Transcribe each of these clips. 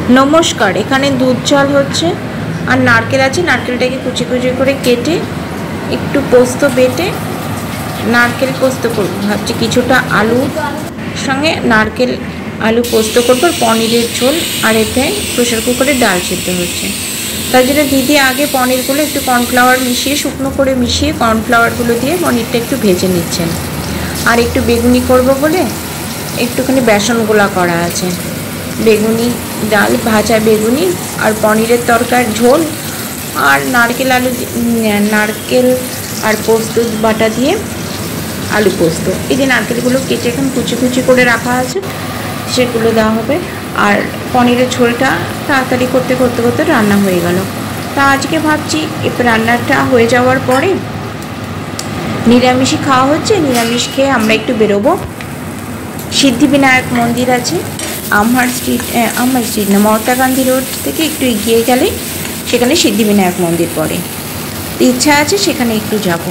नमस्कार एखाने दूध चाल होच्छे और नारकेल आछे नारकेलटाके कुचि कुचि करे केटे एकटू पोस्त बेटे नारकेल पोस्त करब भाबछि किछुटा आलू संगे नारकेल आलू पोस्त करब और पनिरेर झोल और एते प्रेसार कुकारे डाल सिद्ध होच्छे तार जोन्नो दीदी आगे पनिरगुलो एकटू कर्नफ्लावर मिशिए शुकनो करे मिशिए कर्नफ्लावरगुलो दिए पनिरटा एकटू भेजे निच्छेन और एकटू बेगुनी करब बोले एकटूखानी बेसन गोला करा आछे बेगुनी डाल भाजा बेगुनी और पनिरेर तरकार झोल और नारकेल आलू नारकेल और पोस्त बाटा दिए आलू पोस्त ये नारकेलगुलो केटे एखाने कुचि कुचि करे रखा आछे सेगुलो देওয়া হবে और पनिरेर झोलटा ताड़ाताड़ी करते करते करते रान्ना हये गेल। ता आजके भाबछि एई रान्नाटा हये जाओयार परे निरामिषई खाওয়া হচ্ছে निरामिष खेয়ে আমরা একটু বেরোবো। সিদ্ধিবিনায়ক মন্দির আছে আমার স্ট্রিট না মহাত্মা গান্ধী রোড থেকে একটু এগিয়ে গেলে সেখানে সিদ্ধিবিনায়ক মন্দির পড়ে। ইচ্ছা আছে সেখানে একটু যাব।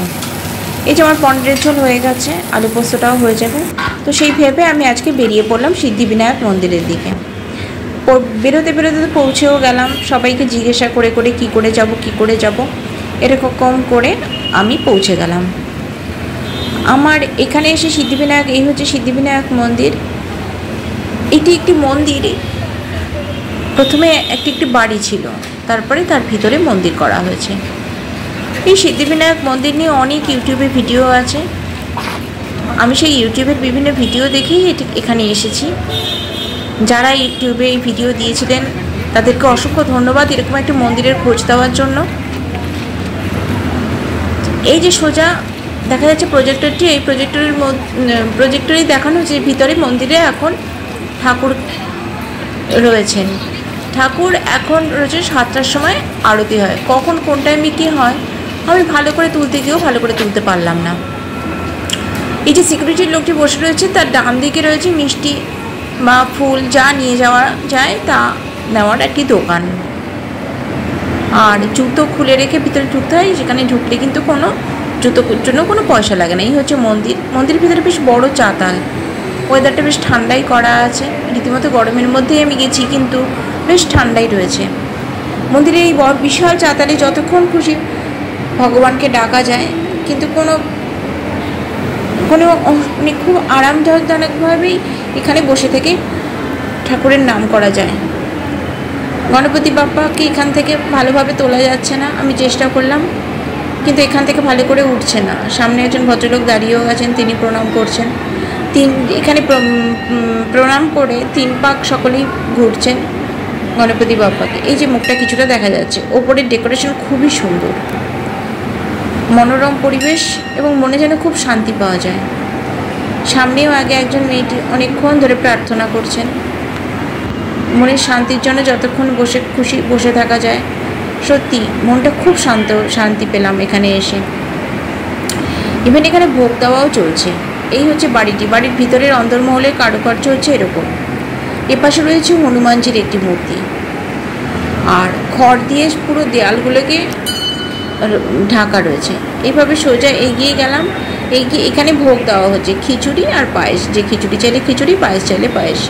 এই যে আমার পনিরের ঝোল হয়ে গেছে আলু পোস্তটাও হয়ে যাবে তো সেই ভেবে আমি আজকে বেরিয়ে পড়লাম সিদ্ধিবিনায়ক মন্দিরের দিকে। বেরোতে বেরোতে তো পৌঁছেও গেলাম সবাইকে জিজ্ঞাসা করে করে কী করে যাব এরকম করে আমি পৌঁছে গেলাম। আমার এখানে এসে সিদ্ধিবিনায়ক এই হচ্ছে সিদ্ধিবিনায়ক মন্দির। এটি একটি মন্দির প্রথমে একটি বাড়ি ছিল তারপরে তার ভিতরে মন্দির করা হয়েছে। এই সিদ্ধিবিনায়ক মন্দির নিয়ে অনেক ইউটিউবে ভিডিও আছে আমি সেই ইউটিউবের বিভিন্ন ভিডিও দেখেই এখানে এসেছি। যারা ইউটিউবে এই ভিডিও দিয়েছিলেন তাদেরকে অসংখ্য ধন্যবাদ এরকম একটা মন্দিরের খোঁজ দেওয়ার জন্য। এই যে সোজা দেখা যাচ্ছে প্রজেক্টরটি এই প্রজেক্টরেই দেখানো যে ভিতরে মন্দিরে এখন ঠাকুর রয়েছেন। ঠাকুর এখন রয়েছে 7টার সময় আরতি হয় কখন কোন টাইমে কী হয় আমি ভালো করে তুলতে গিয়েও ভালো করে তুলতে পারলাম না। এই যে সিকিউরিটির লোকটি বসে রয়েছে তার ডান দিকে রয়েছে মিষ্টি বা ফুল যা নিয়ে যাওয়া যায় তা নেওয়ার একটি দোকান আর জুতো খুলে রেখে ভিতরে ঢুকতে হয় যেখানে ঢুকলে কিন্তু কোনো জুতোর জন্য কোনো পয়সা লাগে না। এই হচ্ছে মন্দিরের ভিতরে বেশ বড় চাতাল ওয়েদারটা বেশ ঠান্ডাই করা আছে রীতিমতো গরমের মধ্যেই আমি গেছি কিন্তু বেশ ঠান্ডাই রয়েছে। মন্দিরে এই বিশাল চাতালে যতক্ষণ খুশি ভগবানকে ডাকা যায় কিন্তু কোনো মানে খুব আরামদায়কভাবেই এখানে বসে থেকে ঠাকুরের নাম করা যায়। গণপতি বাপ্পাকে এখান থেকে ভালোভাবে তোলা যাচ্ছে না আমি চেষ্টা করলাম কিন্তু এখান থেকে ভালো করে উঠছে না। সামনে একজন ভদ্রলোক দাঁড়িয়েও আছেন তিনি প্রণাম করছেন এখানে প্রণাম করে 3 পাক সকলেই ঘুরছেন গণপতি বাপ্পাকে। এই যে মুখটা কিছুটা দেখা যাচ্ছে ওপরের ডেকোরেশন খুবই সুন্দর মনোরম পরিবেশ এবং মনে যেন খুব শান্তি পাওয়া যায়। সামনেও আগে একজন মেয়েটি অনেকক্ষণ ধরে প্রার্থনা করছেন মনের শান্তির জন্য যতক্ষণ বসে থাকা যায় সত্যি মনটা খুব শান্তি পেলাম এখানে এসে। ইভেন এখানে ভোগ দেওয়াও চলছে। এই হচ্ছে বাড়ির ভিতরের অন্দরমহলের কারুকার্য হচ্ছে এরকম। এপাশে রয়েছে হনুমানজির একটি মূর্তি আর খড় দিয়ে পুরো দেয়ালগুলোকে ঢাকা রয়েছে। এইভাবে সোজা এগিয়ে গেলাম এখানে ভোগ দেওয়া হচ্ছে খিচুড়ি আর পায়েস যে খিচুড়ি চাইলে খিচুড়ি পায়েস চাইলে পায়েস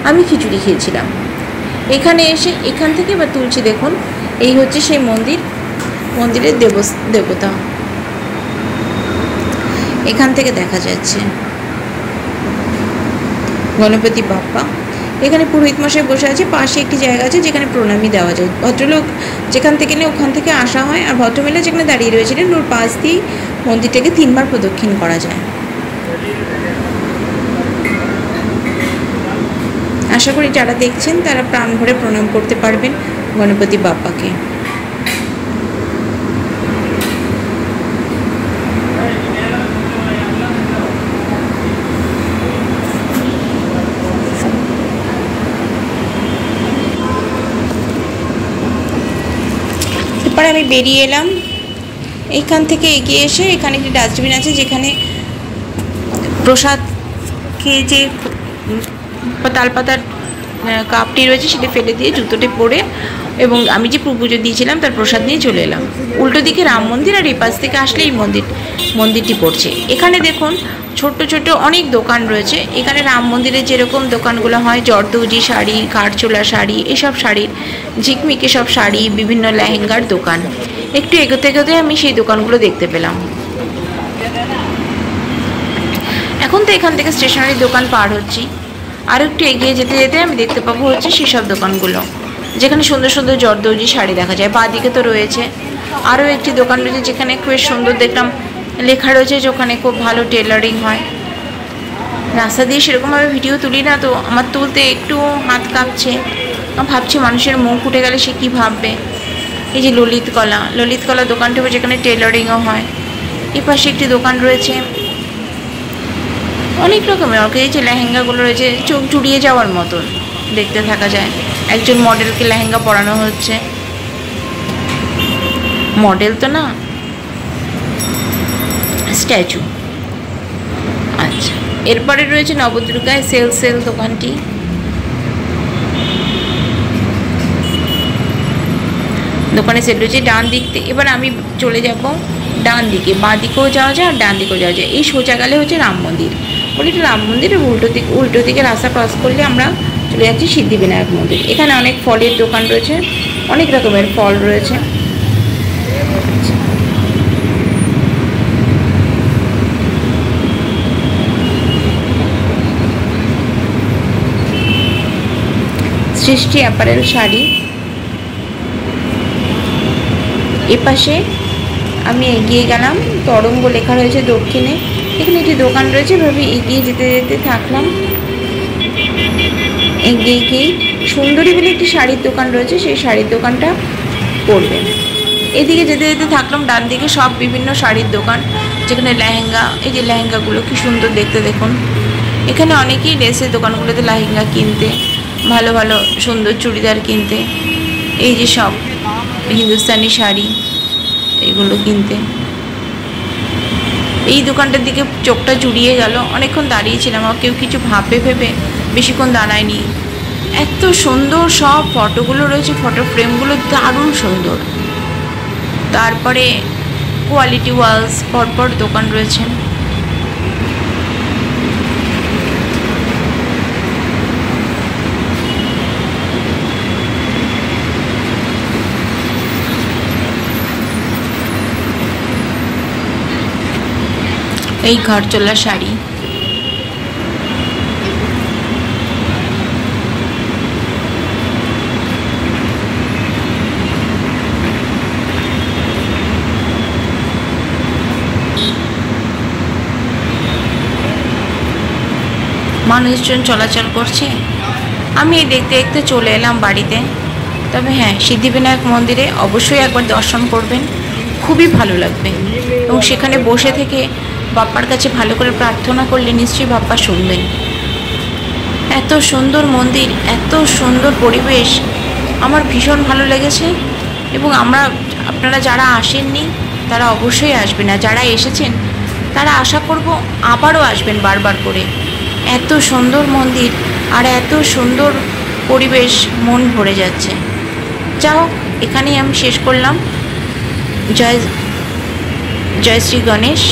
আমি খিচুড়ি খেয়েছিলাম। এখানে এসে এখান থেকে এবার তুলছি দেখুন এই হচ্ছে সেই মন্দিরের দেবতা এখান থেকে দেখা যাচ্ছে গণপতি বাপ্পা। এখানে পুরোহিত মশাই বসে আছে পাশে একটি জায়গা আছে যেখানে প্রণামী দেওয়া যায়। ভদ্রলোক যেখান থেকে নেই ওখান থেকে আসা হয় আর ভদ্রমহিলা যেখানে দাঁড়িয়ে রয়েছিলেন ওর পাশ দিয়েই মন্দিরটাকে 3 বার প্রদক্ষিণ করা যায়। আশা করি যারা দেখছেন তারা প্রাণ ভরে প্রণাম করতে পারবেন গণপতি বাপ্পাকে। এরপরে আমি বেরিয়ে এলাম এইখান থেকে এগিয়ে এসে এখানে একটি ডাস্টবিন আছে যেখানে প্রসাদ খেয়ে যে তালপাতার কাপটি রয়েছে সেটা ফেলে দিয়ে জুতোটি পরে এবং আমি যে পুজো দিয়েছিলাম তার প্রসাদ নিয়ে চলে এলাম। উল্টো দিকে রাম মন্দির আর এই পাশ থেকে আসলে এই মন্দিরটি পড়ছে। এখানে দেখুন ছোট্ট ছোট্ট অনেক দোকান রয়েছে এখানে। রাম মন্দিরে যেরকম দোকানগুলো হয়, জর্দৌজি শাড়ি, কাঠচোলা শাড়ি, এসব শাড়ির ঝিকমিকে সব শাড়ি, বিভিন্ন লেহেঙ্গার দোকান। একটু এগোতে এগোতে আমি সেই দোকানগুলো দেখতে পেলাম। এখন তো এখান থেকে স্টেশনারি দোকান পার হচ্ছি, আর একটু এগিয়ে যেতে যেতে আমি দেখতে পাবো হচ্ছে সেসব দোকানগুলো যেখানে সুন্দর সুন্দর জর্দৌজি শাড়ি দেখা যায়। বাঁদিকে তো রয়েছে আরও একটি দোকান রয়েছে যেখানে খুব সুন্দর দেখলাম লেখা রয়েছে যে ওখানে খুব ভালো টেলারিং হয়। রাস্তা দিয়ে সেরকমভাবে ভিডিও তুলি না, তো আমার তুলতে একটু হাত কাঁপছে। ভাবছি মানুষের মুখ উঠে গেলে সে কী ভাববে। এই যে ললিতকলা দোকানটা যেখানে টেলারিংও হয়। এ পাশে একটি দোকান রয়েছে অনেক রকমের, এই যে লেহেঙ্গাগুলো রয়েছে চোখ জুড়িয়ে যাওয়ার মতন দেখতে থাকা যায়। একজন মডেলকে লেহেঙ্গা পরানো হচ্ছে, মডেল তো না, স্ট্যাচু। আচ্ছা, এরপরে রয়েছে নবদুর্গায় সেল দোকানটি। দোকানে সেল রয়েছে ডান দিক থেকে। এবার আমি চলে যাব ডান দিকে, বাঁ দিকেও যাওয়া যায় আর ডান দিকেও যাওয়া যায়। এই সোজা গেলে হচ্ছে রাম মন্দির, বলি এটা রাম মন্দিরের উল্টো দিকে রাস্তা ক্রস করলে আমরা চলে যাচ্ছি সিদ্ধিবিনায়ক মন্দির। এখানে অনেক ফলের দোকান রয়েছে, অনেক রকমের ফল রয়েছে। সৃষ্টি অ্যাপারেল শাড়ি। এপাশে আমি এগিয়ে গেলাম, তরঙ্গ লেখা রয়েছে দক্ষিণে। এখানে একটি দোকান রয়েছে, ভাবে এগিয়ে যেতে যেতে থাকলাম। এগিয়ে গিয়ে সুন্দরী বলে একটি শাড়ির দোকান রয়েছে, সেই শাড়ির দোকানটা পড়বে। এদিকে যেতে যেতে থাকলাম, ডান দিকে সব বিভিন্ন শাড়ির দোকান যেখানে লেহেঙ্গা, এই যে লেহেঙ্গাগুলো কি সুন্দর দেখতে দেখুন। এখানে অনেকেই লেসের দোকানগুলোতে লেহেঙ্গা কিনতে, ভালো ভালো সুন্দর চুড়িদার কিনতে, এই যে সব হিন্দুস্তানি শাড়ি এগুলো কিনতে। এই দোকানটার দিকে চোখটা জুড়িয়ে গেল, অনেকক্ষণ দাঁড়িয়েছিলাম, আর কেউ কিছু ভাবে ভেবে বেশিক্ষণ দাঁড়ায়নি। এত সুন্দর সব ফটোগুলো রয়েছে, ফটো ফ্রেমগুলো দারুণ সুন্দর। তারপরে কোয়ালিটি ওয়ালস পরপর দোকান রয়েছে। এই ঘরচোলা শাড়ি, মানুষজন চলাচল করছে। আমি এই দেখতে দেখতে চলে এলাম বাড়িতে। তবে হ্যাঁ, সিদ্ধিবিনায়ক মন্দিরে অবশ্যই একবার দর্শন করবেন, খুবই ভালো লাগবে। এবং সেখানে বসে থেকে বাপ্পার কাছে ভালো করে প্রার্থনা করলে নিশ্চয়ই বাপ্পা শুনবেন। এত সুন্দর মন্দির, এত সুন্দর পরিবেশ, আমার ভীষণ ভালো লেগেছে। এবং আপনারা যারা আসেননি তারা অবশ্যই আসবেন, আর যারা এসেছেন তারা আশা করব আবারও আসবেন বারবার করে। এত সুন্দর মন্দির আর এত সুন্দর পরিবেশ, মন ভরে যাচ্ছে। যাও, এখানেই আমি শেষ করলাম। জয় শ্রী গণেশ।